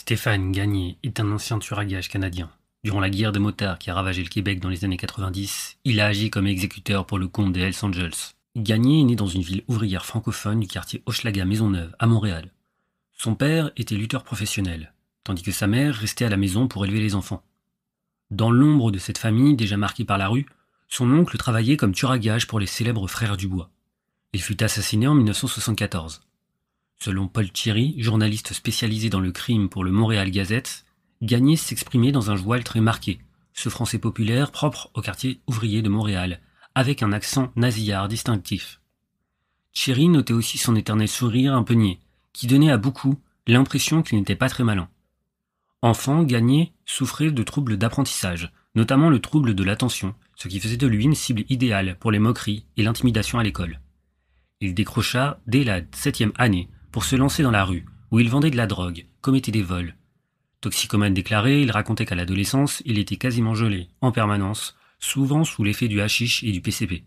Stéphane Gagné est un ancien tueur à gages canadien. Durant la guerre des motards qui a ravagé le Québec dans les années 90, il a agi comme exécuteur pour le compte des Hells Angels. Gagné est né dans une ville ouvrière francophone du quartier Hochelaga-Maisonneuve, à Montréal. Son père était lutteur professionnel, tandis que sa mère restait à la maison pour élever les enfants. Dans l'ombre de cette famille déjà marquée par la rue, son oncle travaillait comme tueur à gages pour les célèbres Frères Dubois. Il fut assassiné en 1974. Selon Paul Thierry, journaliste spécialisé dans le crime pour le Montréal Gazette, Gagné s'exprimait dans un joual très marqué, ce français populaire propre au quartier ouvrier de Montréal, avec un accent nasillard distinctif. Thierry notait aussi son éternel sourire un peu niais, qui donnait à beaucoup l'impression qu'il n'était pas très malin. Enfant, Gagné souffrait de troubles d'apprentissage, notamment le trouble de l'attention, ce qui faisait de lui une cible idéale pour les moqueries et l'intimidation à l'école. Il décrocha dès la 7e année pour se lancer dans la rue, où il vendait de la drogue, commettait des vols. Toxicomane déclaré, il racontait qu'à l'adolescence, il était quasiment gelé, en permanence, souvent sous l'effet du hashish et du PCP.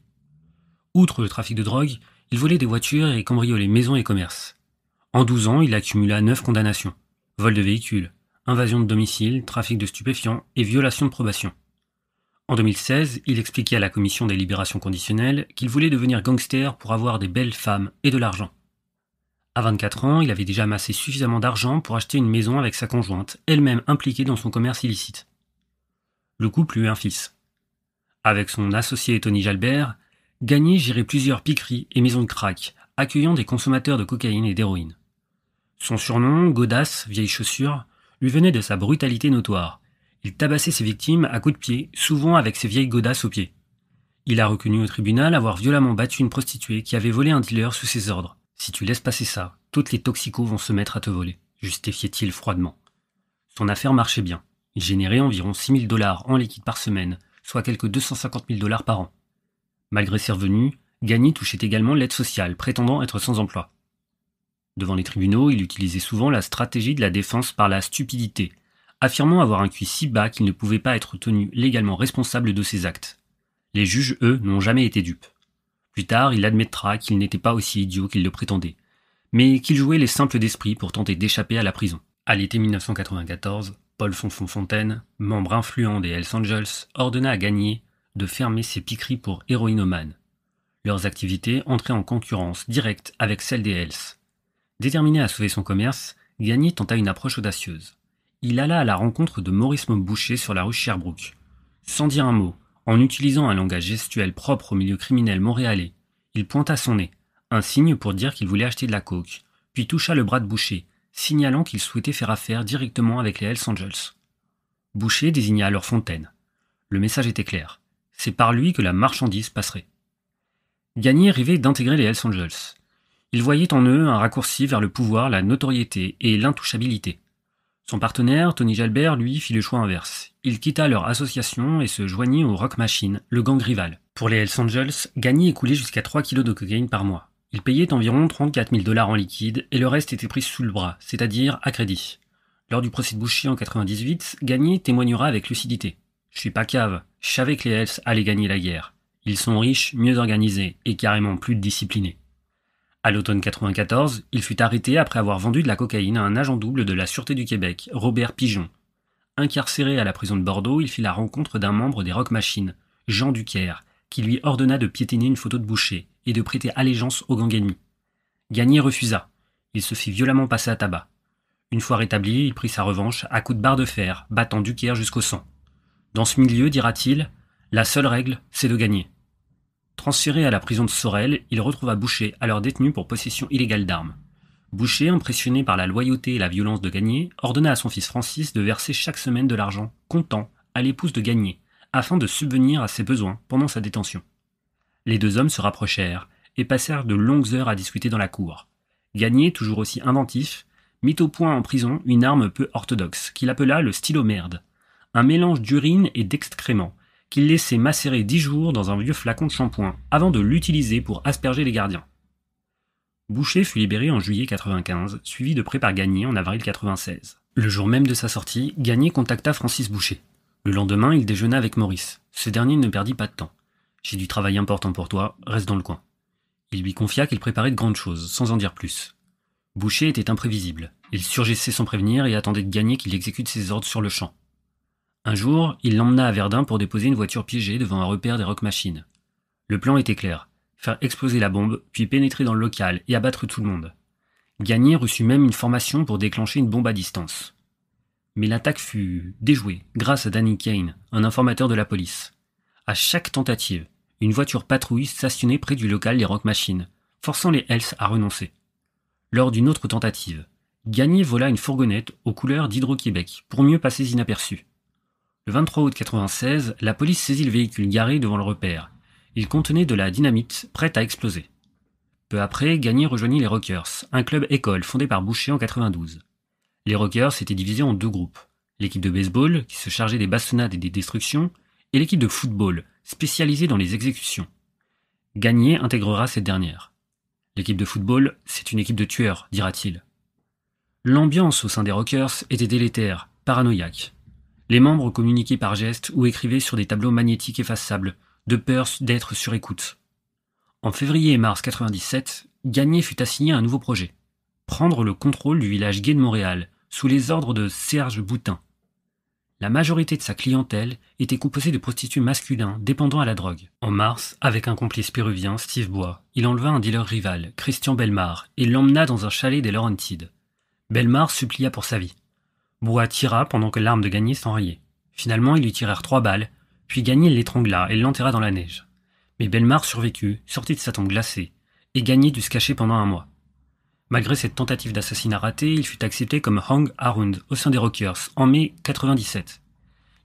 Outre le trafic de drogue, il volait des voitures et cambriolait maisons et commerces. En 12 ans, il accumula 9 condamnations. Vol de véhicules, invasion de domicile, trafic de stupéfiants et violation de probation. En 2016, il expliquait à la commission des libérations conditionnelles qu'il voulait devenir gangster pour avoir des belles femmes et de l'argent. À 24 ans, il avait déjà amassé suffisamment d'argent pour acheter une maison avec sa conjointe, elle-même impliquée dans son commerce illicite. Le couple eut un fils. Avec son associé Tony Jalbert, Gagné gérait plusieurs piqueries et maisons de crack, accueillant des consommateurs de cocaïne et d'héroïne. Son surnom, Godasse, vieille chaussure, lui venait de sa brutalité notoire. Il tabassait ses victimes à coups de pied, souvent avec ses vieilles godasses aux pieds. Il a reconnu au tribunal avoir violemment battu une prostituée qui avait volé un dealer sous ses ordres. « Si tu laisses passer ça, toutes les toxicos vont se mettre à te voler », justifiait-il froidement. Son affaire marchait bien. Il générait environ 6 000 $ en liquide par semaine, soit quelques 250 000 $ par an. Malgré ses revenus, Gagné touchait également l'aide sociale, prétendant être sans emploi. Devant les tribunaux, il utilisait souvent la stratégie de la défense par la stupidité, affirmant avoir un QI si bas qu'il ne pouvait pas être tenu légalement responsable de ses actes. Les juges, eux, n'ont jamais été dupes. Plus tard, il admettra qu'il n'était pas aussi idiot qu'il le prétendait, mais qu'il jouait les simples d'esprit pour tenter d'échapper à la prison. À l'été 1994, Paul Fontaine, membre influent des Hells Angels, ordonna à Gagné de fermer ses piqueries pour héroïnomanes. Leurs activités entraient en concurrence directe avec celles des Hells. Déterminé à sauver son commerce, Gagné tenta une approche audacieuse. Il alla à la rencontre de Maurice Boucher sur la rue Sherbrooke. Sans dire un mot, en utilisant un langage gestuel propre au milieu criminel montréalais, il pointa son nez, un signe pour dire qu'il voulait acheter de la coke, puis toucha le bras de Boucher, signalant qu'il souhaitait faire affaire directement avec les Hells Angels. Boucher désigna alors Fontaine. Le message était clair, c'est par lui que la marchandise passerait. Gagné rêvait d'intégrer les Hells Angels. Il voyait en eux un raccourci vers le pouvoir, la notoriété et l'intouchabilité. Son partenaire, Tony Jalbert, lui, fit le choix inverse. Il quitta leur association et se joignit au Rock Machine, le gang rival. Pour les Hells Angels, Gagné écoulait jusqu'à 3 kilos de cocaïne par mois. Il payait environ 34 000 $ en liquide et le reste était pris sous le bras, c'est-à-dire à crédit. Lors du procès de Boucher en 98, Gagné témoignera avec lucidité. « Je suis pas cave, je savais que les Hells allaient gagner la guerre. Ils sont riches, mieux organisés et carrément plus disciplinés. » À l'automne 94, il fut arrêté après avoir vendu de la cocaïne à un agent double de la Sûreté du Québec, Robert Pigeon. Incarcéré à la prison de Bordeaux, il fit la rencontre d'un membre des Rock Machine, Jean Ducaire, qui lui ordonna de piétiner une photo de Boucher et de prêter allégeance au gang ennemi. Gagné refusa. Il se fit violemment passer à tabac. Une fois rétabli, il prit sa revanche à coups de barre de fer, battant Ducaire jusqu'au sang. Dans ce milieu, dira-t-il, la seule règle, c'est de gagner. Transféré à la prison de Sorel, il retrouva Boucher alors détenu pour possession illégale d'armes. Boucher, impressionné par la loyauté et la violence de Gagné, ordonna à son fils Francis de verser chaque semaine de l'argent comptant à l'épouse de Gagné, afin de subvenir à ses besoins pendant sa détention. Les deux hommes se rapprochèrent et passèrent de longues heures à discuter dans la cour. Gagné, toujours aussi inventif, mit au point en prison une arme peu orthodoxe qu'il appela le stylo-merde, un mélange d'urine et d'excréments qu'il laissait macérer 10 jours dans un vieux flacon de shampoing avant de l'utiliser pour asperger les gardiens. Boucher fut libéré en juillet 95, suivi de près par Gagné en avril 96. Le jour même de sa sortie, Gagné contacta Francis Boucher. Le lendemain, il déjeuna avec Maurice. Ce dernier ne perdit pas de temps. « J'ai du travail important pour toi, reste dans le coin. » Il lui confia qu'il préparait de grandes choses, sans en dire plus. Boucher était imprévisible. Il surgissait sans prévenir et attendait de Gagné qu'il exécute ses ordres sur le champ. Un jour, il l'emmena à Verdun pour déposer une voiture piégée devant un repère des Rock Machines. Le plan était clair, faire exploser la bombe, puis pénétrer dans le local et abattre tout le monde. Gagné reçut même une formation pour déclencher une bombe à distance. Mais l'attaque fut déjouée grâce à Danny Kane, un informateur de la police. À chaque tentative, une voiture patrouille stationnait près du local des Rock Machines, forçant les Hells à renoncer. Lors d'une autre tentative, Gagné vola une fourgonnette aux couleurs d'Hydro-Québec pour mieux passer inaperçu. Le 23 août 1996, la police saisit le véhicule garé devant le repère. Il contenait de la dynamite prête à exploser. Peu après, Gagné rejoignit les Rockers, un club école fondé par Boucher en 1992. Les Rockers étaient divisés en deux groupes. L'équipe de baseball, qui se chargeait des bastonnades et des destructions, et l'équipe de football, spécialisée dans les exécutions. Gagné intégrera cette dernière. L'équipe de football, c'est une équipe de tueurs, dira-t-il. L'ambiance au sein des Rockers était délétère, paranoïaque. Les membres communiquaient par gestes ou écrivaient sur des tableaux magnétiques effaçables, de peur d'être sur écoute. En février et mars 1997, Gagné fut assigné à un nouveau projet. Prendre le contrôle du village gay de Montréal, sous les ordres de Serge Boutin. La majorité de sa clientèle était composée de prostitués masculins dépendant à la drogue. En mars, avec un complice péruvien, Steve Bois, il enleva un dealer rival, Christian Belmar, et l'emmena dans un chalet des Laurentides. Belmar supplia pour sa vie. Bois tira pendant que l'arme de Gagné s'enrayait. Finalement, ils lui tirèrent 3 balles, puis Gagné l'étrangla et l'enterra dans la neige. Mais Belmar survécut, sortit de sa tombe glacée, et Gagné dut se cacher pendant 1 mois. Malgré cette tentative d'assassinat ratée, il fut accepté comme Hang Around au sein des Rockers en mai 1997.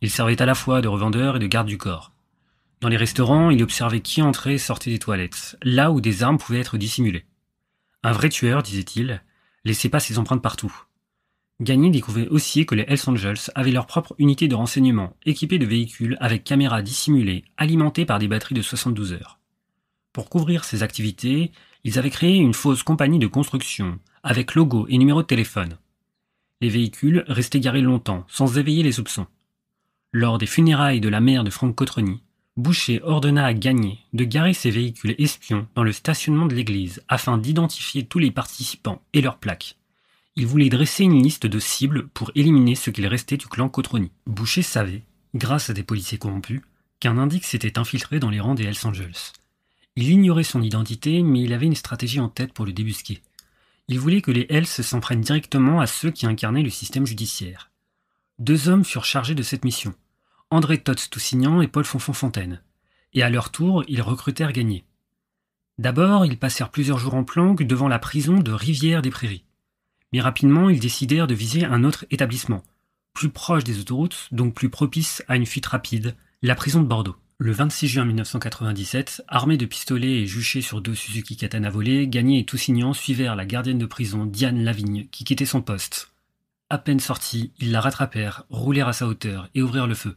Il servait à la fois de revendeur et de garde du corps. Dans les restaurants, il observait qui entrait et sortait des toilettes, là où des armes pouvaient être dissimulées. Un vrai tueur, disait-il, laissait pas ses empreintes partout. Gagné découvrait aussi que les Hells Angels avaient leur propre unité de renseignement, équipée de véhicules avec caméras dissimulées, alimentées par des batteries de 72 heures. Pour couvrir ces activités, ils avaient créé une fausse compagnie de construction, avec logo et numéro de téléphone. Les véhicules restaient garés longtemps, sans éveiller les soupçons. Lors des funérailles de la mère de Franck Cottrony, Boucher ordonna à Gagné de garer ses véhicules espions dans le stationnement de l'église, afin d'identifier tous les participants et leurs plaques. Il voulait dresser une liste de cibles pour éliminer ce qu'il restait du clan Cottrony. Boucher savait, grâce à des policiers corrompus, qu'un indice s'était infiltré dans les rangs des Hells Angels. Il ignorait son identité, mais il avait une stratégie en tête pour le débusquer. Il voulait que les Hells s'en prennent directement à ceux qui incarnaient le système judiciaire. 2 hommes furent chargés de cette mission, André Tots-Toussignan et Paul Fonfon-Fontaine, et à leur tour, ils recrutèrent Gagné. D'abord, ils passèrent plusieurs jours en planque devant la prison de Rivière-des-Prairies. Mais rapidement, ils décidèrent de viser un autre établissement, plus proche des autoroutes, donc plus propice à une fuite rapide, la prison de Bordeaux. Le 26 juin 1997, armés de pistolets et juchés sur 2 Suzuki Katana volés, Gagné et Toussignan suivèrent la gardienne de prison Diane Lavigne, qui quittait son poste. À peine sortis, ils la rattrapèrent, roulèrent à sa hauteur et ouvrirent le feu.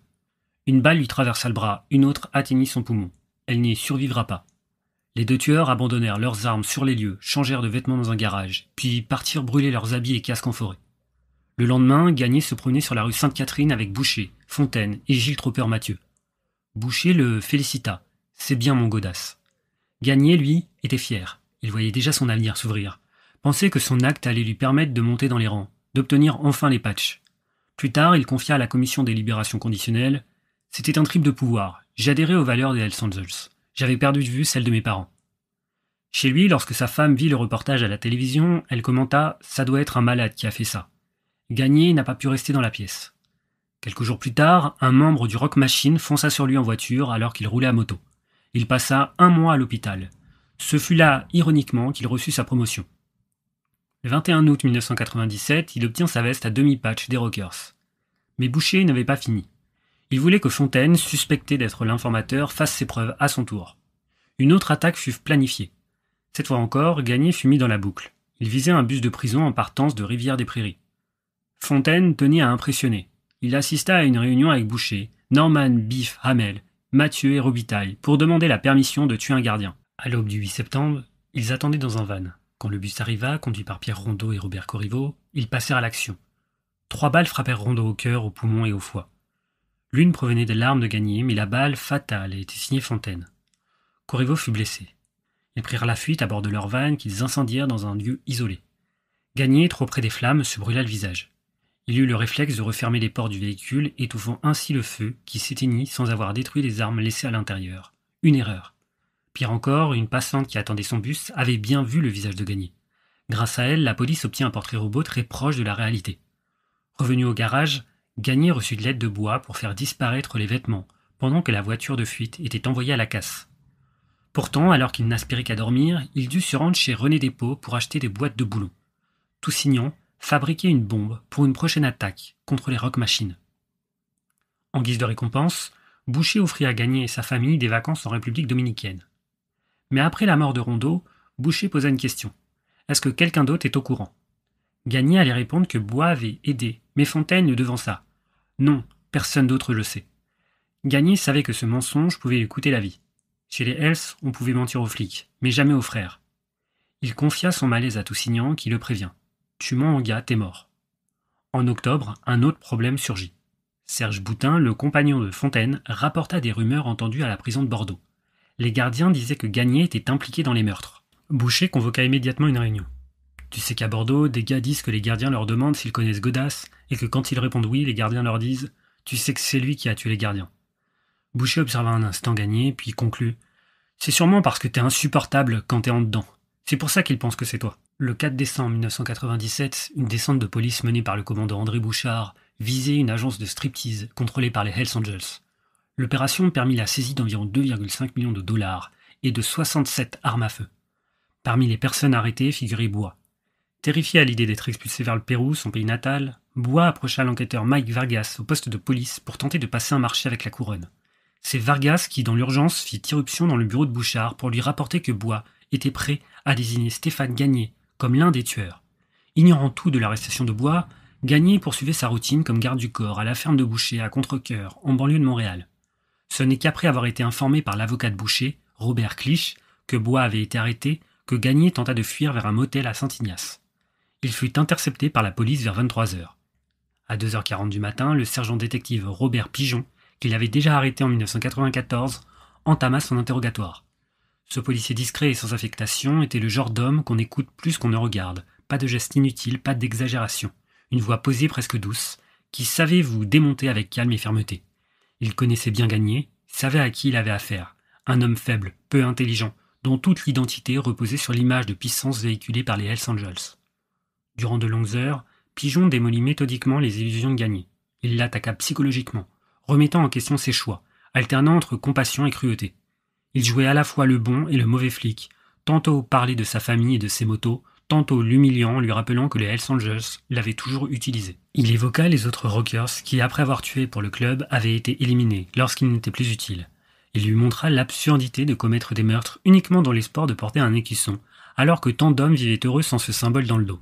Une balle lui traversa le bras, une autre atteignit son poumon. Elle n'y survivra pas. Les 2 tueurs abandonnèrent leurs armes sur les lieux, changèrent de vêtements dans un garage, puis partirent brûler leurs habits et casques en forêt. Le lendemain, Gagné se promenait sur la rue Sainte-Catherine avec Boucher, Fontaine et Gilles Tropper-Mathieu. Boucher le félicita. « C'est bien mon godasse ». Gagné, lui, était fier. Il voyait déjà son avenir s'ouvrir. Pensait que son acte allait lui permettre de monter dans les rangs, d'obtenir enfin les patchs. Plus tard, il confia à la commission des libérations conditionnelles « C'était un trip de pouvoir. J'adhérais aux valeurs des Hells Angels. J'avais perdu de vue celles de mes parents. » Chez lui, lorsque sa femme vit le reportage à la télévision, elle commenta « Ça doit être un malade qui a fait ça ». Gagné n'a pas pu rester dans la pièce. Quelques jours plus tard, un membre du Rock Machine fonça sur lui en voiture alors qu'il roulait à moto. Il passa 1 mois à l'hôpital. Ce fut là, ironiquement, qu'il reçut sa promotion. Le 21 août 1997, il obtient sa veste à demi-patch des Rockers. Mais Boucher n'avait pas fini. Il voulait que Fontaine, suspecté d'être l'informateur, fasse ses preuves à son tour. Une autre attaque fut planifiée. Cette fois encore, Gagné fut mis dans la boucle. Il visait un bus de prison en partance de Rivière-des-Prairies. Fontaine tenait à impressionner. Il assista à une réunion avec Boucher, Norman Biff Hamel, Mathieu et Robitaille pour demander la permission de tuer un gardien. À l'aube du 8 septembre, ils attendaient dans un van. Quand le bus arriva, conduit par Pierre Rondeau et Robert Corriveau, ils passèrent à l'action. 3 balles frappèrent Rondeau au cœur, au poumon et au foie. L'une provenait de l'arme de Gagné, mais la balle fatale était signée Fontaine. Corriveau fut blessé. Ils prirent la fuite à bord de leur van qu'ils incendièrent dans un lieu isolé. Gagné, trop près des flammes, se brûla le visage. Il eut le réflexe de refermer les portes du véhicule, étouffant ainsi le feu qui s'éteignit sans avoir détruit les armes laissées à l'intérieur. Une erreur. Pire encore, une passante qui attendait son bus avait bien vu le visage de Gagné. Grâce à elle, la police obtient un portrait robot très proche de la réalité. Revenu au garage, Gagné reçut de l'aide de Bois pour faire disparaître les vêtements, pendant que la voiture de fuite était envoyée à la casse. Pourtant, alors qu'il n'aspirait qu'à dormir, il dut se rendre chez René Despaux pour acheter des boîtes de boulons. Toussignan fabriquait une bombe pour une prochaine attaque contre les Rock Machines. En guise de récompense, Boucher offrit à Gagné et sa famille des vacances en République dominicaine. Mais après la mort de Rondeau, Boucher posa une question. Est-ce que quelqu'un d'autre est au courant? Gagné allait répondre que Bois avait aidé, mais Fontaine le devança. Non, personne d'autre le sait. Gagné savait que ce mensonge pouvait lui coûter la vie. Chez les Hells, on pouvait mentir aux flics, mais jamais aux frères. Il confia son malaise à Toussignan qui le prévient. Tu mens au gars, t'es mort. En octobre, un autre problème surgit. Serge Boutin, le compagnon de Fontaine, rapporta des rumeurs entendues à la prison de Bordeaux. Les gardiens disaient que Gagné était impliqué dans les meurtres. Boucher convoqua immédiatement une réunion. Tu sais qu'à Bordeaux, des gars disent que les gardiens leur demandent s'ils connaissent Godas, et que quand ils répondent oui, les gardiens leur disent « Tu sais que c'est lui qui a tué les gardiens ». Boucher observa un instant Gagné, puis conclut « C'est sûrement parce que t'es insupportable quand t'es en dedans. C'est pour ça qu'ils pensent que c'est toi ». Le 4 décembre 1997, une descente de police menée par le commandant André Bouchard visait une agence de striptease contrôlée par les Hells Angels. L'opération permit la saisie d'environ 2,5 millions de dollars et de 67 armes à feu. Parmi les personnes arrêtées figurait Bois. Terrifié à l'idée d'être expulsé vers le Pérou, son pays natal, Bois approcha l'enquêteur Mike Vargas au poste de police pour tenter de passer un marché avec la couronne. C'est Vargas qui, dans l'urgence, fit irruption dans le bureau de Bouchard pour lui rapporter que Bois était prêt à désigner Stéphane Gagné comme l'un des tueurs. Ignorant tout de l'arrestation de Bois, Gagné poursuivait sa routine comme garde du corps à la ferme de Boucher à Contrecoeur, en banlieue de Montréal. Ce n'est qu'après avoir été informé par l'avocat de Boucher, Robert Clich, que Bois avait été arrêté, que Gagné tenta de fuir vers un motel à Saint-Ignace. Il fut intercepté par la police vers 23h. À 2h40 du matin, le sergent détective Robert Pigeon, qu'il avait déjà arrêté en 1994, entama son interrogatoire. Ce policier discret et sans affectation était le genre d'homme qu'on écoute plus qu'on ne regarde, pas de gestes inutiles, pas d'exagération, une voix posée presque douce, qui savait vous démonter avec calme et fermeté. Il connaissait bien Gagné, savait à qui il avait affaire, un homme faible, peu intelligent, dont toute l'identité reposait sur l'image de puissance véhiculée par les Hells Angels. Durant de longues heures, Pigeon démolit méthodiquement les illusions de Gagné. Il l'attaqua psychologiquement, remettant en question ses choix, alternant entre compassion et cruauté. Il jouait à la fois le bon et le mauvais flic, tantôt parler de sa famille et de ses motos, tantôt l'humiliant, lui rappelant que les Hells Angels l'avaient toujours utilisé. Il évoqua les autres rockers qui, après avoir tué pour le club, avaient été éliminés lorsqu'ils n'étaient plus utiles. Il lui montra l'absurdité de commettre des meurtres uniquement dans l'espoir de porter un écusson, alors que tant d'hommes vivaient heureux sans ce symbole dans le dos.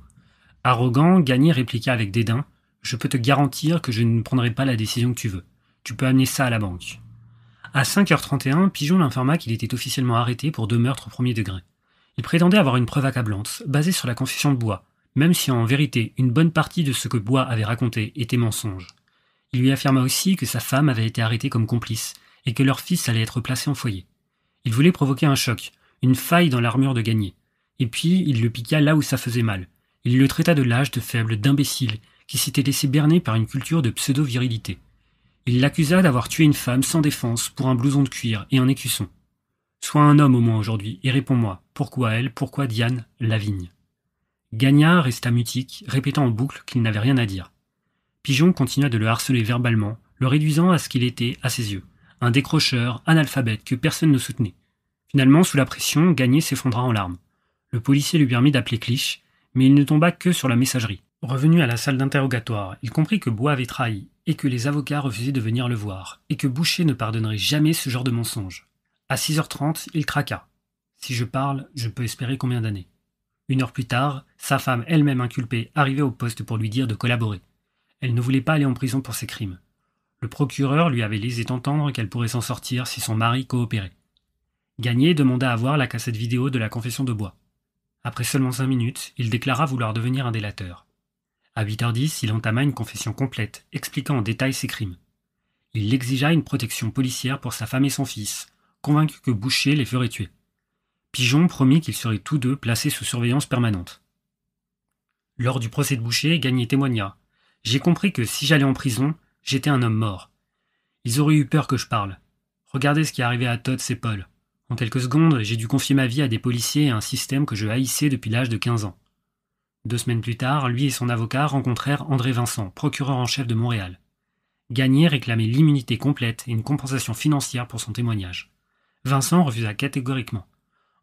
Arrogant, Gagné répliqua avec dédain « Je peux te garantir que je ne prendrai pas la décision que tu veux. Tu peux amener ça à la banque. » À 5h31, Pigeon l'informa qu'il était officiellement arrêté pour 2 meurtres au premier degré. Il prétendait avoir une preuve accablante, basée sur la confession de Bois, même si en vérité une bonne partie de ce que Bois avait raconté était mensonge. Il lui affirma aussi que sa femme avait été arrêtée comme complice et que leur fils allait être placé en foyer. Il voulait provoquer un choc, une faille dans l'armure de Gagné. Et puis il le piqua là où ça faisait mal. Il le traita de lâche, de faible, d'imbécile, qui s'était laissé berner par une culture de pseudo-virilité. Il l'accusa d'avoir tué une femme sans défense pour un blouson de cuir et un écusson. Sois un homme au moins aujourd'hui, et réponds-moi, pourquoi elle, pourquoi Diane, Lavigne? Gagnard resta mutique, répétant en boucle qu'il n'avait rien à dire. Pigeon continua de le harceler verbalement, le réduisant à ce qu'il était, à ses yeux, un décrocheur, analphabète que personne ne soutenait. Finalement, sous la pression, Gagné s'effondra en larmes. Le policier lui permit d'appeler Clich, mais il ne tomba que sur la messagerie. Revenu à la salle d'interrogatoire, il comprit que Bois avait trahi, et que les avocats refusaient de venir le voir, et que Boucher ne pardonnerait jamais ce genre de mensonge. À 6h30, il craqua. Si je parle, je peux espérer combien d'années. 1 heure plus tard, sa femme, elle-même inculpée, arrivait au poste pour lui dire de collaborer. Elle ne voulait pas aller en prison pour ses crimes. Le procureur lui avait laissé entendre qu'elle pourrait s'en sortir si son mari coopérait. Gagné demanda à voir la cassette vidéo de la confession de Bois. Après seulement 5 minutes, il déclara vouloir devenir un délateur. À 8h10, il entama une confession complète, expliquant en détail ses crimes. Il exigea une protection policière pour sa femme et son fils, convaincu que Boucher les ferait tuer. Pigeon promit qu'ils seraient tous deux placés sous surveillance permanente. Lors du procès de Boucher, Gagné témoigna. « J'ai compris que si j'allais en prison, j'étais un homme mort. Ils auraient eu peur que je parle. Regardez ce qui est arrivé à Todd et Paul. En quelques secondes, j'ai dû confier ma vie à des policiers et à un système que je haïssais depuis l'âge de 15 ans. » 2 semaines plus tard, lui et son avocat rencontrèrent André Vincent, procureur en chef de Montréal. Gagné réclamait l'immunité complète et une compensation financière pour son témoignage. Vincent refusa catégoriquement.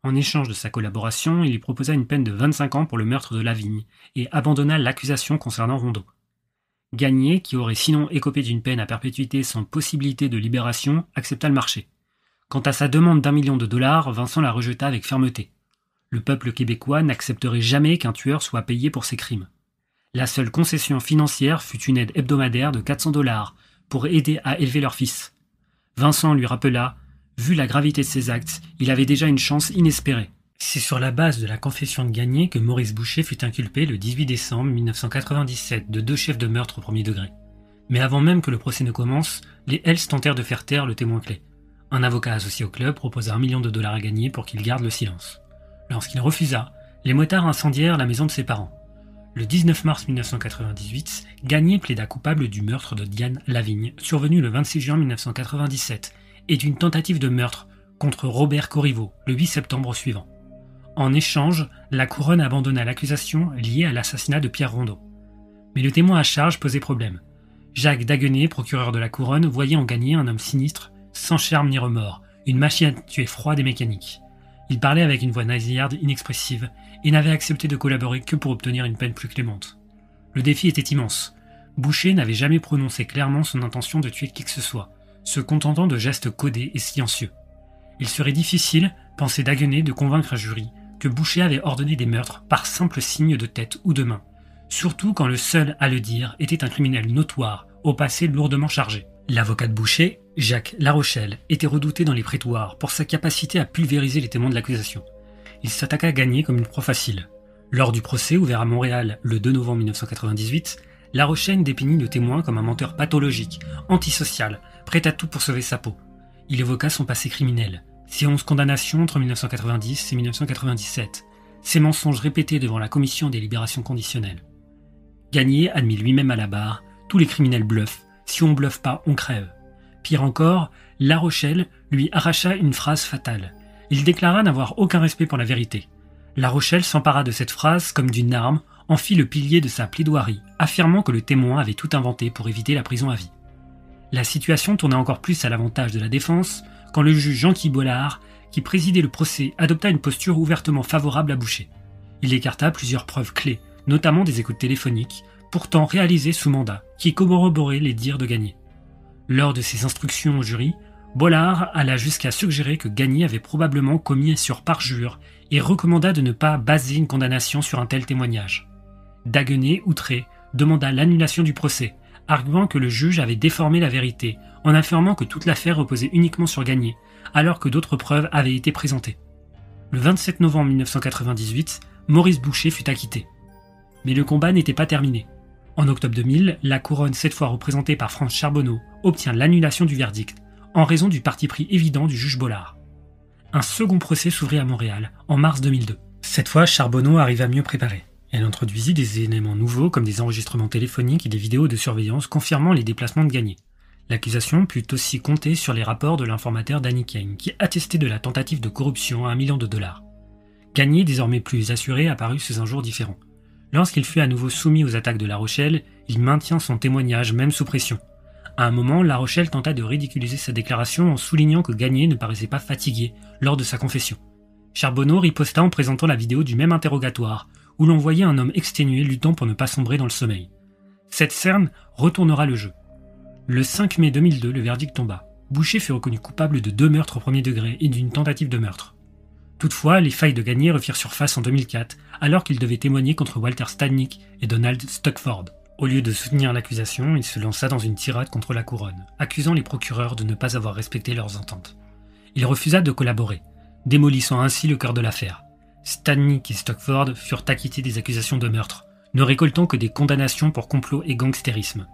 En échange de sa collaboration, il lui proposa une peine de 25 ans pour le meurtre de Lavigne et abandonna l'accusation concernant Rondeau. Gagné, qui aurait sinon écopé d'une peine à perpétuité sans possibilité de libération, accepta le marché. Quant à sa demande d'1 million de dollars, Vincent la rejeta avec fermeté. Le peuple québécois n'accepterait jamais qu'un tueur soit payé pour ses crimes. La seule concession financière fut une aide hebdomadaire de 400 dollars pour aider à élever leur fils. Vincent lui rappela, vu la gravité de ses actes, il avait déjà une chance inespérée. C'est sur la base de la confession de Gagné que Maurice Boucher fut inculpé le 18 décembre 1997 de 2 chefs de meurtre au premier degré. Mais avant même que le procès ne commence, les Hells tentèrent de faire taire le témoin clé. Un avocat associé au club proposa 1 million de dollars à Gagné pour qu'il garde le silence. Lorsqu'il refusa, les motards incendièrent la maison de ses parents. Le 19 mars 1998, Gagné plaida coupable du meurtre de Diane Lavigne, survenu le 26 juin 1997, et d'une tentative de meurtre contre Robert Corriveau, le 8 septembre suivant. En échange, la couronne abandonna l'accusation liée à l'assassinat de Pierre Rondeau. Mais le témoin à charge posait problème. Jacques Daguenet, procureur de la couronne, voyait en Gagné un homme sinistre, sans charme ni remords, une machine à tuer froide et mécanique. Il parlait avec une voix nasillarde inexpressive et n'avait accepté de collaborer que pour obtenir une peine plus clémente. Le défi était immense. Boucher n'avait jamais prononcé clairement son intention de tuer qui que ce soit, se contentant de gestes codés et silencieux. Il serait difficile, pensait Daguenet, de convaincre un jury que Boucher avait ordonné des meurtres par simple signe de tête ou de main, surtout quand le seul à le dire était un criminel notoire, au passé lourdement chargé. L'avocat de Boucher, Jacques Larochelle, était redouté dans les prétoires pour sa capacité à pulvériser les témoins de l'accusation. Il s'attaqua à Gagné comme une proie facile. Lors du procès ouvert à Montréal le 2 novembre 1998, Larochelle dépeignit le témoin comme un menteur pathologique, antisocial, prêt à tout pour sauver sa peau. Il évoqua son passé criminel, ses 11 condamnations entre 1990 et 1997, ses mensonges répétés devant la commission des libérations conditionnelles. Gagné admit lui-même à la barre, tous les criminels bluffent, si on bluffe pas, on crève. Pire encore, Larochelle lui arracha une phrase fatale. Il déclara n'avoir aucun respect pour la vérité. Larochelle s'empara de cette phrase comme d'une arme, en fit le pilier de sa plaidoirie, affirmant que le témoin avait tout inventé pour éviter la prison à vie. La situation tourna encore plus à l'avantage de la défense quand le juge Jean-Guy Bollard, qui présidait le procès, adopta une posture ouvertement favorable à Boucher. Il écarta plusieurs preuves clés, notamment des écoutes téléphoniques, pourtant réalisées sous mandat, qui corroboraient les dires de Gagné. Lors de ses instructions au jury, Bollard alla jusqu'à suggérer que Gagné avait probablement commis sur parjure et recommanda de ne pas baser une condamnation sur un tel témoignage. Daguenet, outré, demanda l'annulation du procès, arguant que le juge avait déformé la vérité en affirmant que toute l'affaire reposait uniquement sur Gagné, alors que d'autres preuves avaient été présentées. Le 27 novembre 1998, Maurice Boucher fut acquitté. Mais le combat n'était pas terminé. En octobre 2000, la couronne, cette fois représentée par France Charbonneau, obtient l'annulation du verdict, en raison du parti pris évident du juge Bollard. Un second procès s'ouvrit à Montréal, en mars 2002. Cette fois, Charbonneau arriva mieux préparée. Elle introduisit des éléments nouveaux comme des enregistrements téléphoniques et des vidéos de surveillance confirmant les déplacements de Gagné. L'accusation put aussi compter sur les rapports de l'informateur Danny Kane, qui attestait de la tentative de corruption à 1 million de dollars. Gagné, désormais plus assuré, apparut sous un jour différent. Lorsqu'il fut à nouveau soumis aux attaques de Larochelle, il maintient son témoignage même sous pression. À un moment, Larochelle tenta de ridiculiser sa déclaration en soulignant que Gagné ne paraissait pas fatigué lors de sa confession. Charbonneau riposta en présentant la vidéo du même interrogatoire, où l'on voyait un homme exténué luttant pour ne pas sombrer dans le sommeil. Cette scène retournera le jeu. Le 5 mai 2002, le verdict tomba. Boucher fut reconnu coupable de 2 meurtres au premier degré et d'une tentative de meurtre. Toutefois, les failles de Gagné refirent surface en 2004, alors qu'il devait témoigner contre Walter Stanick et Donald Stuckford. Au lieu de soutenir l'accusation, il se lança dans une tirade contre la couronne, accusant les procureurs de ne pas avoir respecté leurs ententes. Il refusa de collaborer, démolissant ainsi le cœur de l'affaire. Stanick et Stuckford furent acquittés des accusations de meurtre, ne récoltant que des condamnations pour complot et gangstérisme.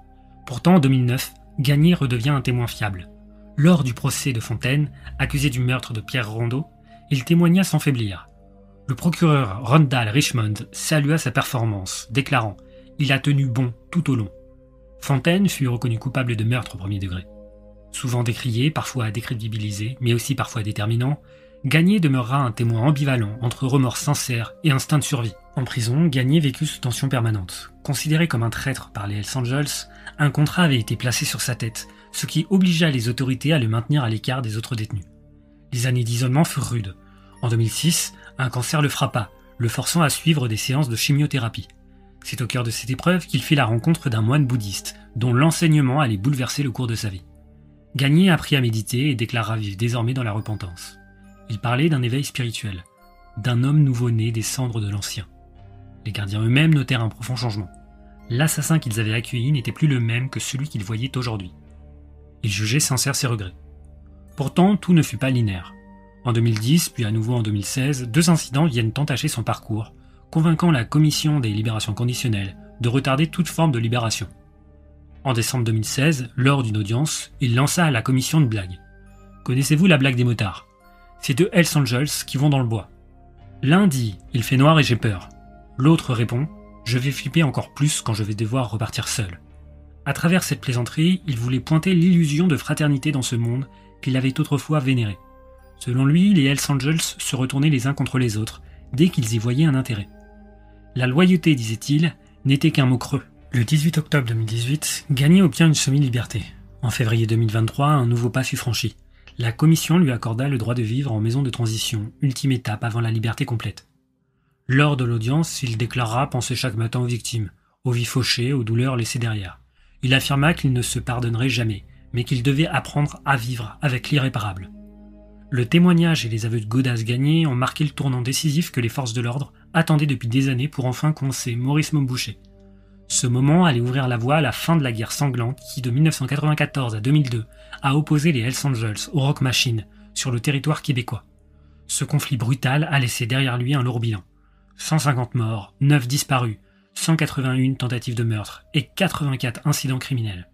Pourtant, en 2009, Gagné redevient un témoin fiable. Lors du procès de Fontaine, accusé du meurtre de Pierre Rondeau, il témoigna sans faiblir. « Le procureur Rondal Richmond salua sa performance, déclarant « Il a tenu bon tout au long ». Fontaine fut reconnu coupable de meurtre au premier degré. Souvent décrié, parfois décrédibilisé, mais aussi parfois déterminant, Gagné demeurera un témoin ambivalent entre remords sincères et instinct de survie. En prison, Gagné vécut sous tension permanente. Considéré comme un traître par les Hells Angels, un contrat avait été placé sur sa tête, ce qui obligea les autorités à le maintenir à l'écart des autres détenus. Les années d'isolement furent rudes. En 2006, un cancer le frappa, le forçant à suivre des séances de chimiothérapie. C'est au cœur de cette épreuve qu'il fit la rencontre d'un moine bouddhiste, dont l'enseignement allait bouleverser le cours de sa vie. Gagné apprit à méditer et déclara vivre désormais dans la repentance. Il parlait d'un éveil spirituel, d'un homme nouveau-né des cendres de l'ancien. Les gardiens eux-mêmes notèrent un profond changement. L'assassin qu'ils avaient accueilli n'était plus le même que celui qu'ils voyaient aujourd'hui. Ils jugeaient sincères ses regrets. Pourtant, tout ne fut pas linéaire. En 2010, puis à nouveau en 2016, 2 incidents viennent entacher son parcours, convainquant la Commission des libérations conditionnelles de retarder toute forme de libération. En décembre 2016, lors d'une audience, il lança à la commission une blague. « Connaissez-vous la blague des motards ? C'est 2 Hells Angels qui vont dans le bois. L'un dit « Il fait noir et j'ai peur ». L'autre répond « Je vais flipper encore plus quand je vais devoir repartir seul ». À travers cette plaisanterie, il voulait pointer l'illusion de fraternité dans ce monde qu'il avait autrefois vénéré. Selon lui, les Hells Angels se retournaient les uns contre les autres dès qu'ils y voyaient un intérêt. La loyauté, disait-il, n'était qu'un mot creux. Le 18 octobre 2018, Gagné obtient une semi-liberté. En février 2023, un nouveau pas fut franchi. La commission lui accorda le droit de vivre en maison de transition, ultime étape avant la liberté complète. Lors de l'audience, il déclara penser chaque matin aux victimes, aux vies fauchées, aux douleurs laissées derrière. Il affirma qu'il ne se pardonnerait jamais, mais qu'il devait apprendre à vivre avec l'irréparable. Le témoignage et les aveux de Godaz Gagné ont marqué le tournant décisif que les forces de l'ordre attendaient depuis des années pour enfin coincer Maurice Montboucher. Ce moment allait ouvrir la voie à la fin de la guerre sanglante qui, de 1994 à 2002, a opposé les Hells Angels aux Rock Machine sur le territoire québécois. Ce conflit brutal a laissé derrière lui un lourd bilan. 150 morts, 9 disparus, 181 tentatives de meurtre et 84 incidents criminels.